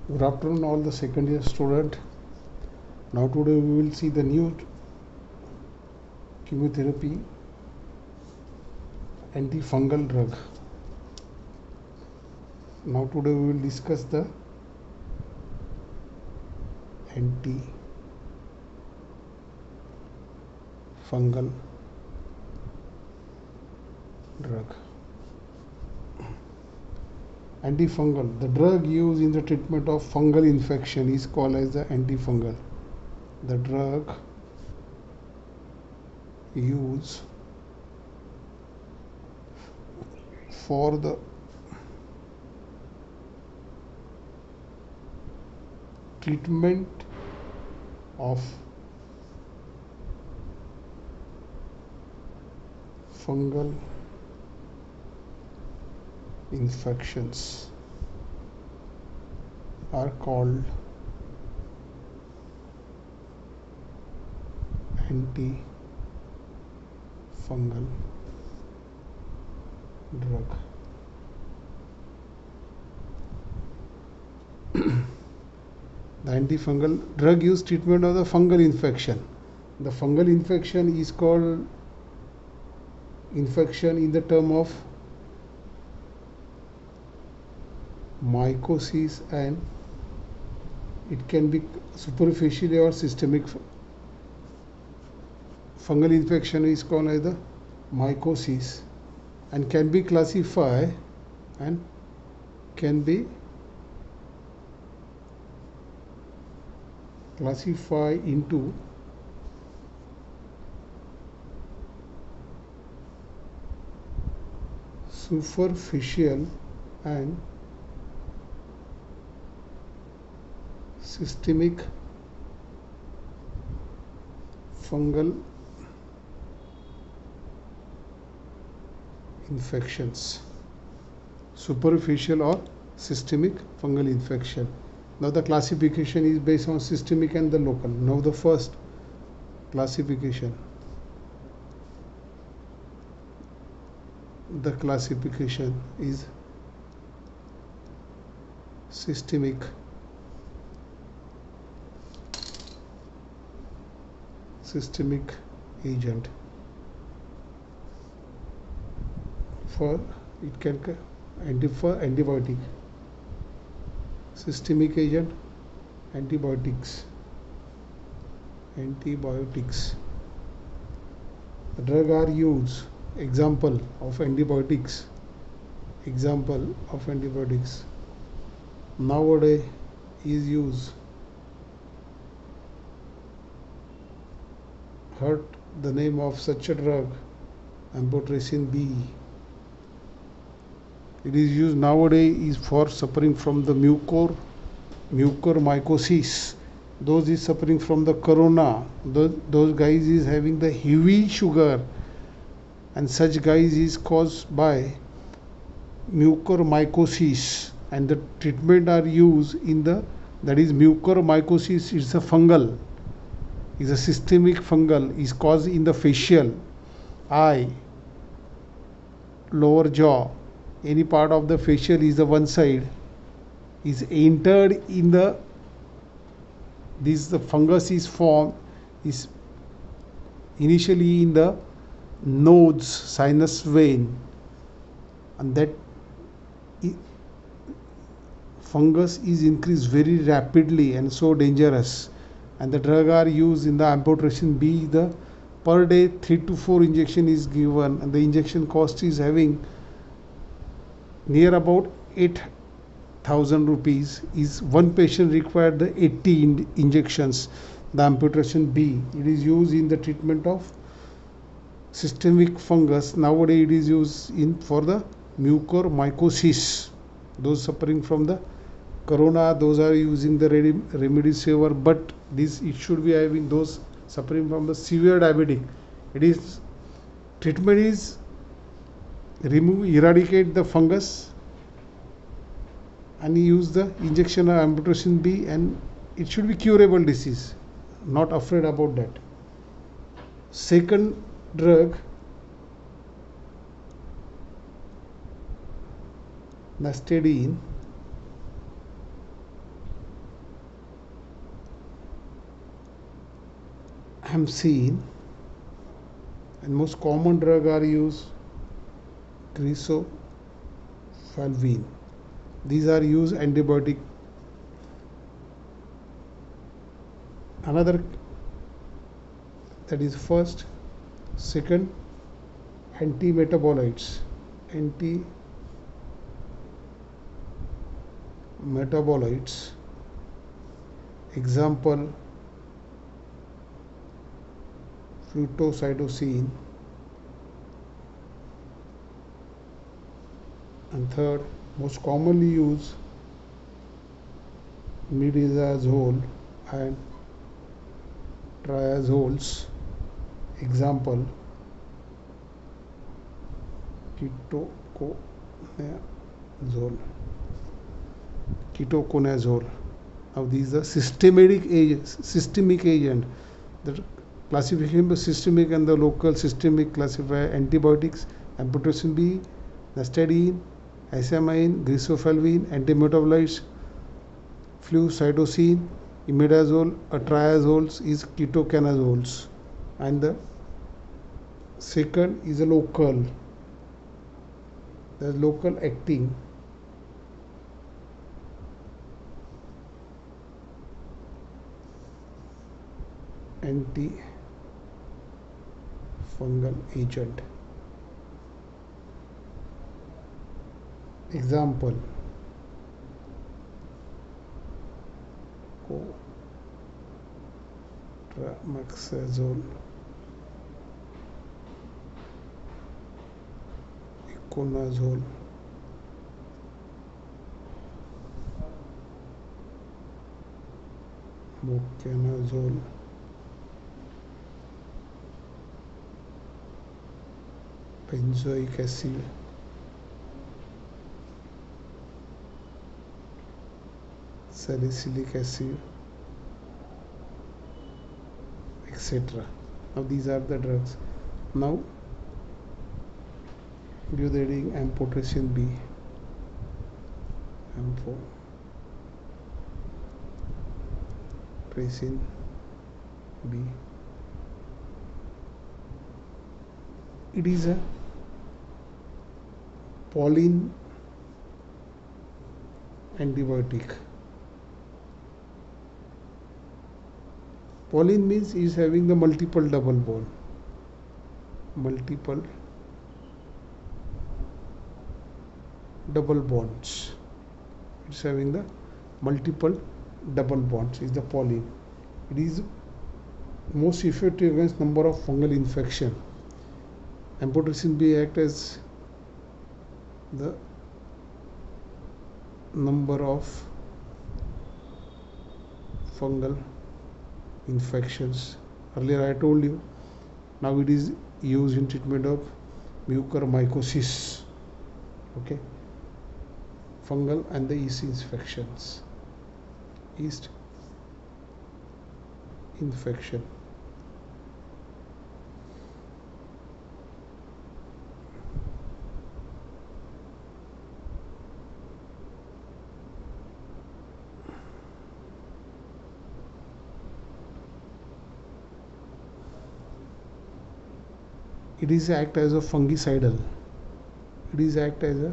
Good afternoon, all the second year student. Now today we will see the new chemotherapy antifungal drug. Now today we will discuss the antifungal drug. Antifungal, the drug used in the treatment of fungal infection is called as the antifungal. The drug used for the treatment of fungal infections are called antifungal drug. The antifungal drug used treatment of the fungal infection. The fungal infection is called infection in the term of mycosis, and it can be superficial or systemic. Fungal infection is called as the mycosis and can be classified into superficial and systemic fungal infections. Superficial or systemic fungal infection. Now the classification is based on systemic and the local. Now the first classification. The classification is systemic agent. For it can antibiotic. Systemic agent, antibiotics. The drug are used. Example of antibiotics. Nowadays is used. Heard the name of such a drug, amphotericin B. It is used nowadays is for suffering from the mucormycosis. Those is suffering from the corona. Those guys is having the heavy sugar, and such guys is caused by mucormycosis, and the treatment are used in the, that is mucormycosis is a fungal, is a systemic fungal, is caused in the facial, eye, lower jaw, any part of the facial is the one side is entered in the fungus is formed is initially in the nose sinus vein, and that fungus is increased very rapidly and so dangerous, and the drug are used in the amphotericin B. The per day 3 to 4 injection is given, and the injection cost is having near about 8,000 rupees. Is one patient required the 80 injections. The amphotericin B, it is used in the treatment of systemic fungus. Nowadays it is used for the mucormycosis. Those suffering from the corona, those are using the remdesivir, but it should be having those suffering from the severe diabetic. It is treatment is eradicate the fungus and use the injection of amphotericin B, and it should be curable disease. Not afraid about that. Second drug, Nastadine. rifampicin, and most common drug are used cresofalvin. These are used antibiotic. Another, that is first, second, antimetabolites. Antimetabolites, example flutioxetine, and third, most commonly used nidazole and triazoles, example ketoconazole. Now these are systemic agent. The classification of systemic and the local systemic classify antibiotics, amphotericin B, nistadine, isamine, cresofalvin, antimetabolites, flucytosine, imidazole, triazoles is ketocanazoles, and the second is a local. The local acting antifungal agent, example cotrimoxazole, iconazole, bucanazole, benzoic acid, salicylic acid, etc. Now these are the drugs. Now give the reading amphotericin B. Amphotericin B. It is a Pauline antibiotic. Pauline means is having the multiple double bond. Multiple double bonds. It's having the multiple double bonds is the Pauline. It is most effective against number of fungal infection. Amphotericin B acts as the number of fungal infections. Earlier I told you. Now it is used in treatment of mucormycosis. Okay. Fungal and the yeast infections. Yeast infection. It is act as a fungicidal. It is act as a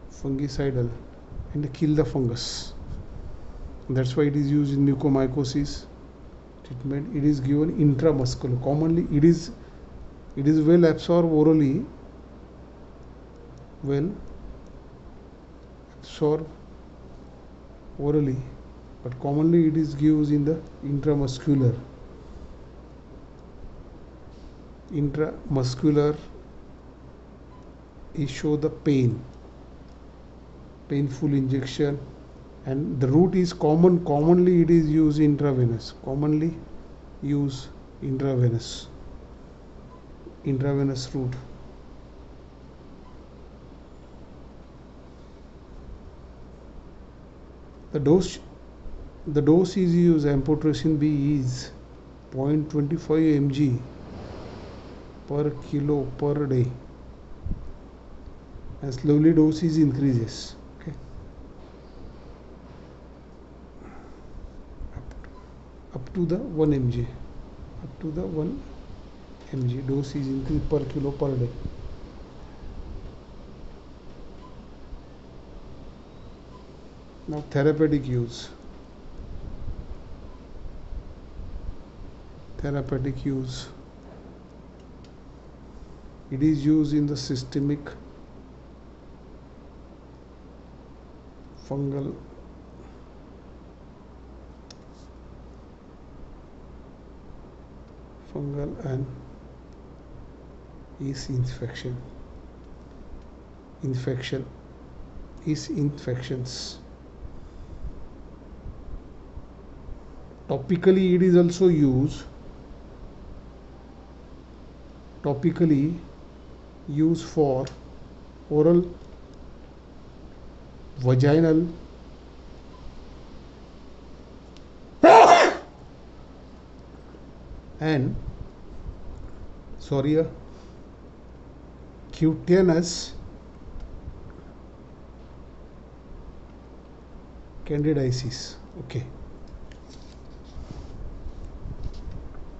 fungicidal and kill the fungus. That's why it is used in mucormycosis treatment. It is given intramuscular. Commonly it is well absorbed orally. Well absorbed orally, but commonly it is used in the intramuscular. Intramuscular is show the painful injection, and the route is commonly it is used intravenous. Commonly use intravenous route. The dose is used. Amphotericin B is 0.25 mg per kilo per day. As slowly dose is increases. Okay. Up to the 1 mg. Up to the 1 mg dose is increased per kilo per day. Now therapeutic use. Therapeutic use. It is used in the systemic fungal and yeast infections. Topically, it is also used for oral, vaginal, and cutaneous candidiasis. Okay.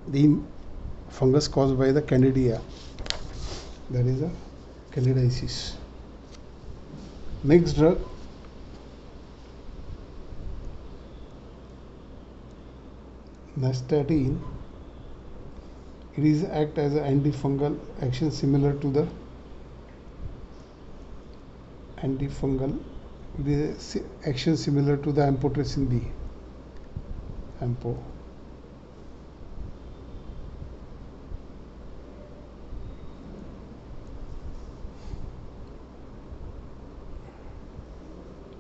The fungus caused by the candida, that is a candidiasis. Next drug, nystatin. It is act as an antifungal action similar to the amphotericin B.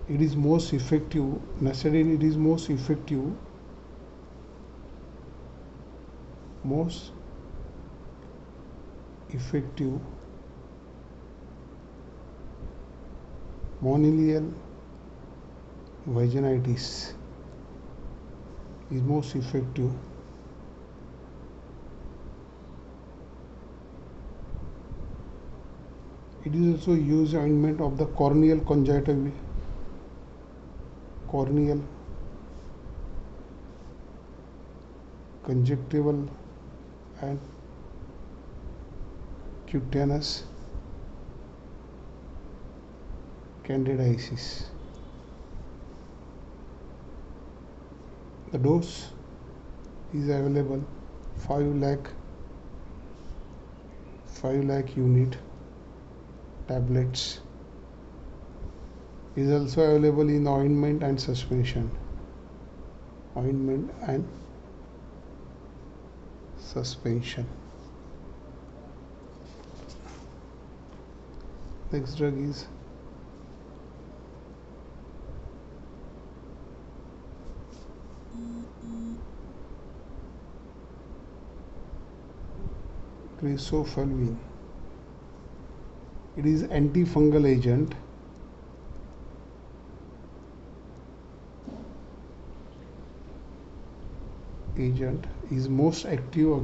It is most effective. Nystatin, it is most effective monilial vaginitis is most effective. It is also used ointment of the corneal conjunctival and cutaneous candidiasis. The dose is available 5 lakh unit tablets. Is also available in ointment and suspension. Next drug is Cresofulvin. It is antifungal agent is most active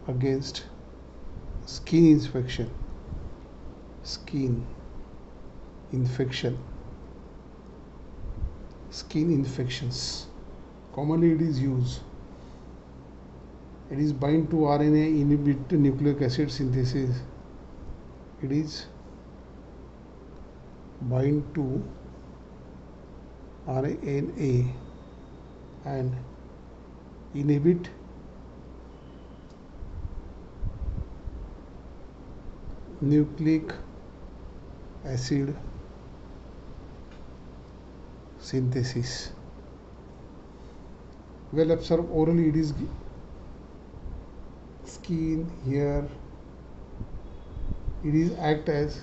against skin infections. Commonly it is used. It is bind to RNA, inhibit nucleic acid synthesis. It is bind to RNA and inhibit nucleic acid synthesis. Well absorbed orally. It is skin, hair. It is act as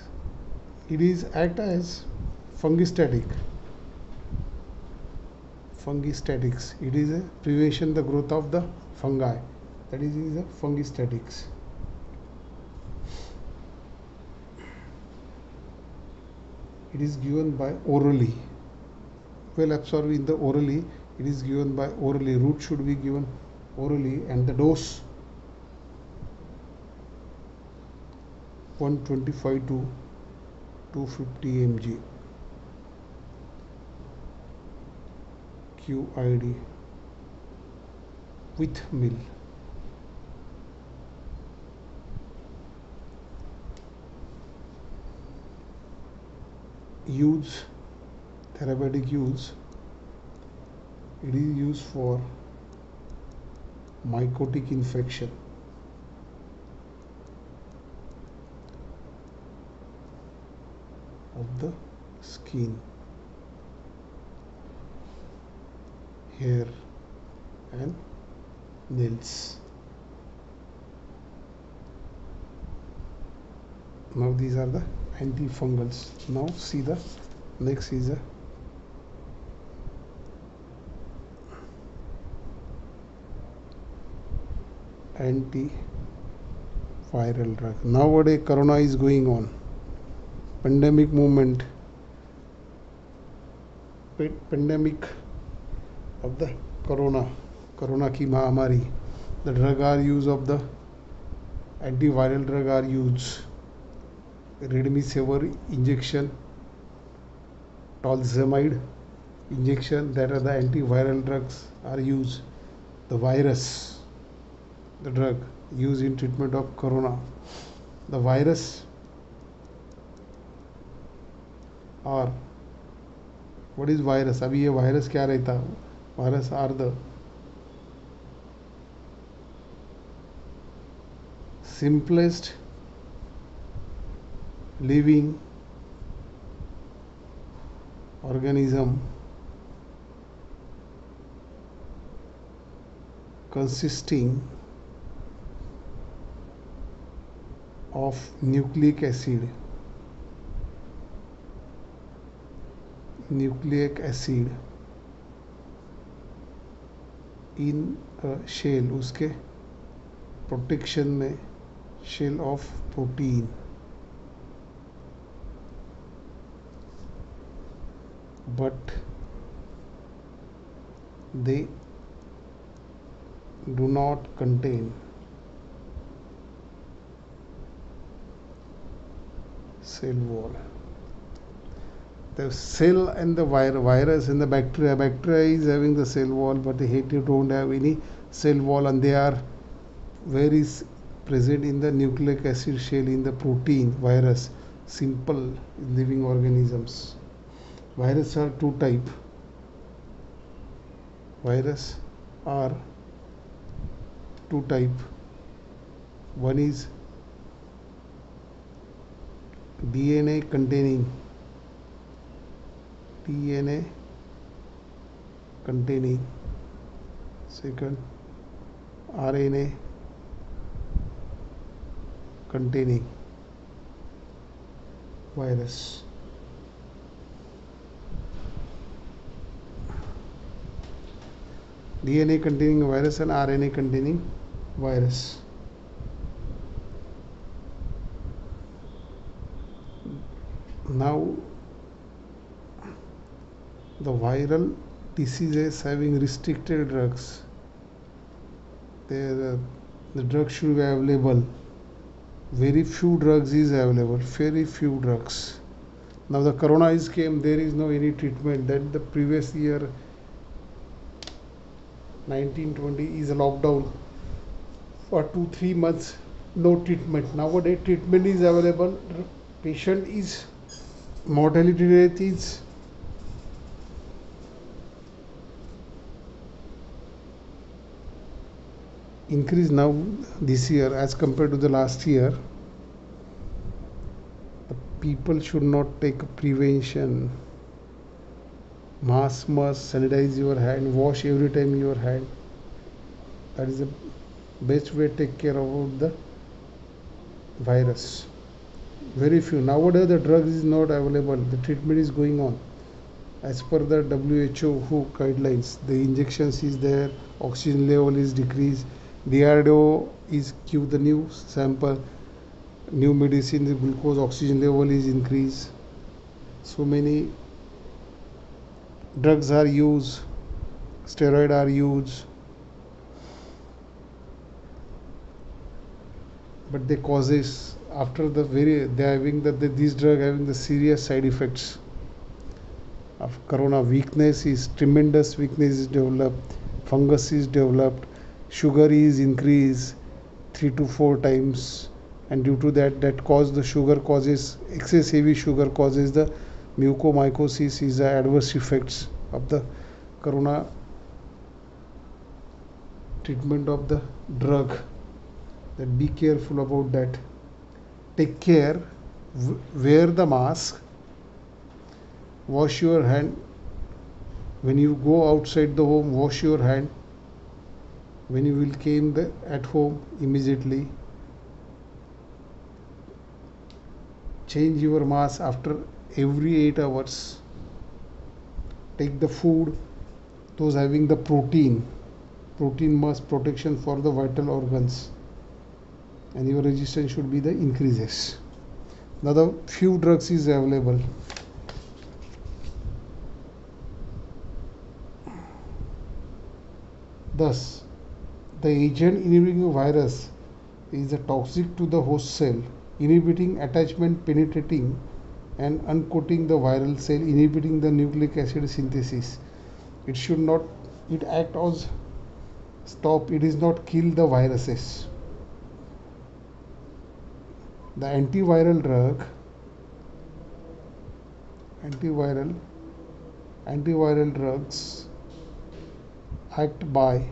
fungistatics. It is a prevention the growth of the fungi. That is a fungistatics. It is given by orally. Well absorbed in the orally. It is given by orally. Root should be given orally, and the dose 125 to 250 mg QID with mill. Use, therapeutic use, it is used for mycotic infection, of the skin, hair and nails. Now these are the antifungals. Now see the next is a antiviral drug. Nowadays corona is going on, pandemic movement, pandemic of the corona की महामारी. The drug are use of the antiviral drug are used. Remdesivir injection, Tolzamide injection, that are the antiviral drugs are used. The virus, the drug used in treatment of corona. The virus or what is virus? अभी ये virus क्या रहता? Virus are the simplest living organism consisting of nucleic acid in a shell, उसके protection में shell of protein, but they do not contain cell wall. The cell and the virus and the bacteria is having the cell wall, but the HT don't have any cell wall, and they are very present in the nucleic acid shell in the protein. Virus, simple living organisms. Virus are two type. Virus are two type. One is DNA containing second RNA containing virus. DNA containing virus and RNA containing virus. Now the viral diseases having restricted drugs, the drug should be available. Very few drugs is available, very few drugs. Now the corona is came, there is no any treatment. That the previous year 1920 is a lockdown for 2-3 months, no treatment. Nowadays treatment is available. Patient is mortality rate is increase now this year as compared to the last year. The people should not take prevention. Mask must, sanitize your hand, wash every time your hand. That is the best way to take care of the virus. Very few. Nowadays the drug is not available. The treatment is going on. As per the WHO guidelines, the injections is there, oxygen level is decreased, DRDO is give the new sample, new medicine, the glucose oxygen level is increased. So many drugs are used, steroid are used, but the causes after the they are having these drug having the serious side effects of corona. Weakness is tremendous, weakness is developed, fungus is developed, sugar is increased 3 to 4 times, and due to that cause the sugar causes excess heavy sugar causes the mucormycosis is the adverse effects of the corona treatment of the drug. That be careful about that. Take care, wear the mask, wash your hand when you go outside the home, wash your hand when you will came at home immediately. Change your mask after every 8 hours. Take the food, those having the protein must protection for the vital organs, and your resistance should be the increases. Now the few drugs is available. Thus, the agent inhibiting a virus is toxic to the host cell, inhibiting attachment, penetrating and uncoating the viral cell, inhibiting the nucleic acid synthesis. It should not, it act as stop, it is not kill the viruses. The antiviral drug, antiviral drugs act by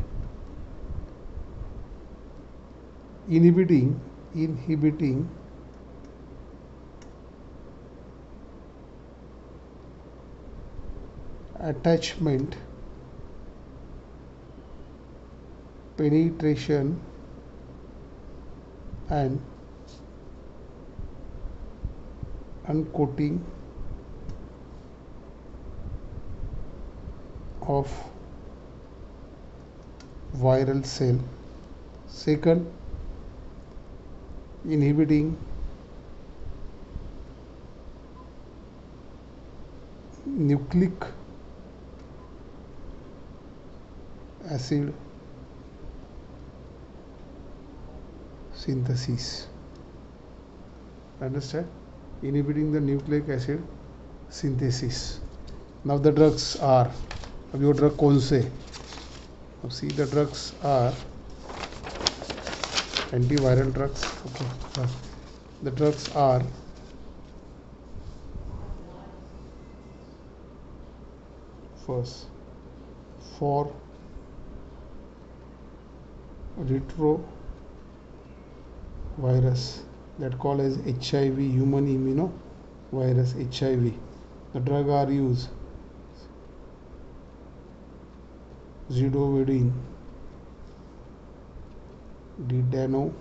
inhibiting attachment, penetration and uncoating of viral cell. Second, inhibiting nucleic acid synthesis. Understand? Inhibiting the nucleic acid synthesis. Now the drugs are, अब your drug कौन से? अब see the drugs are antiviral drugs. Okay. The drugs are first for retrovirus that called as HIV, human immunovirus HIV. The drug are used zidovudine, didanosine,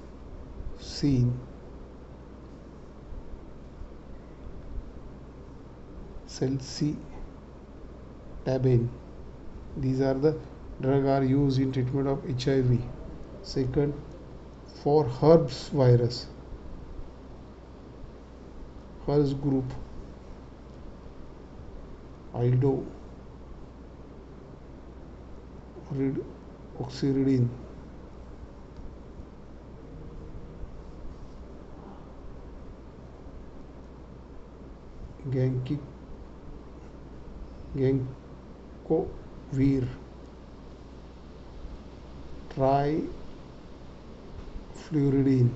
celcitabine. These are the drug are used in treatment of HIV. Second, for herpes virus, herpes group, oxyridine, ganciclovir, trifluridine.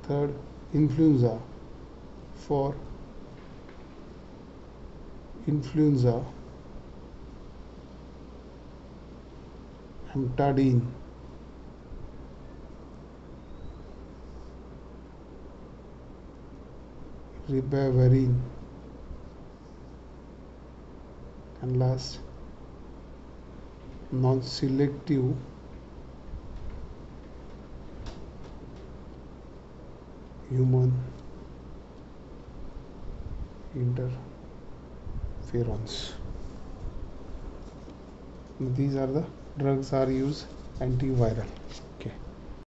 Third, influenza, for influenza, amtadine. Ribavirin. And last, non-selective human interferons. These are the drugs are used antiviral.